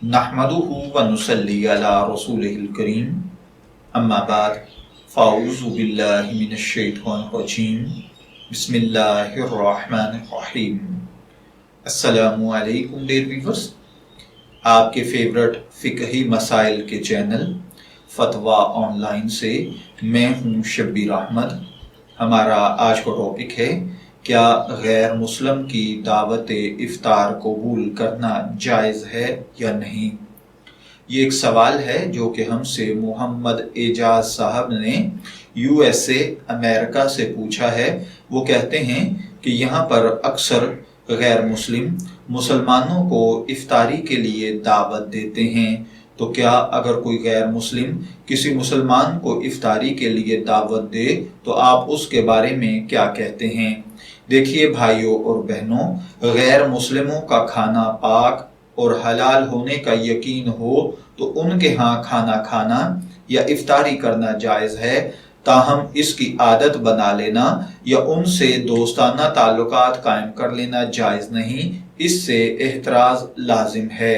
नहमदुहु व नुसल्ली अला रसूलिहिल करीम अम्मा बाद फ़ाऊज़ु बिल्लाहि मिनश शैतानिर रजीम बिस्मिल्लाहिर रहमानिर रहीम। अस्सलामु अलैकुम डियर व्यूअर्स, आपके फेवरेट फ़िक़ही मसाइल के चैनल फतवा ऑनलाइन से मैं हूँ शब्बीर अहमद। हमारा आज का टॉपिक है, क्या गैर मुस्लिम की दावत इफ्तार कबूल करना जायज़ है या नहीं। ये एक सवाल है जो कि हमसे मोहम्मद एजाज साहब ने USA अमेरिका से पूछा है। वो कहते हैं कि यहाँ पर अक्सर गैर मुस्लिम मुसलमानों को इफ्तारी के लिए दावत देते हैं, तो क्या अगर कोई गैर मुस्लिम किसी मुसलमान को इफ्तारी के लिए दावत दे तो आप उसके बारे में क्या कहते हैं। देखिए भाइयों और बहनों, गैर मुस्लिमों का खाना पाक और हलाल होने का यकीन हो तो उनके यहाँ खाना खाना या इफ्तारी करना जायज़ है, ताहम इसकी आदत बना लेना या उनसे दोस्ताना ताल्लुकात कायम कर लेना जायज़ नहीं, इससे एहतराज लाजिम है।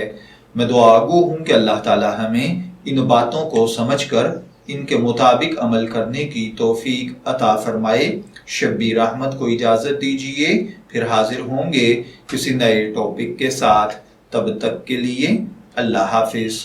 मैं दुआगो हूँ कि अल्लाह ताला हमें इन बातों को समझकर इनके मुताबिक अमल करने की तौफीक अता फरमाए। शब्बीर अहमद को इजाज़त दीजिए, फिर हाजिर होंगे किसी नए टॉपिक के साथ। तब तक के लिए अल्लाह हाफिज़।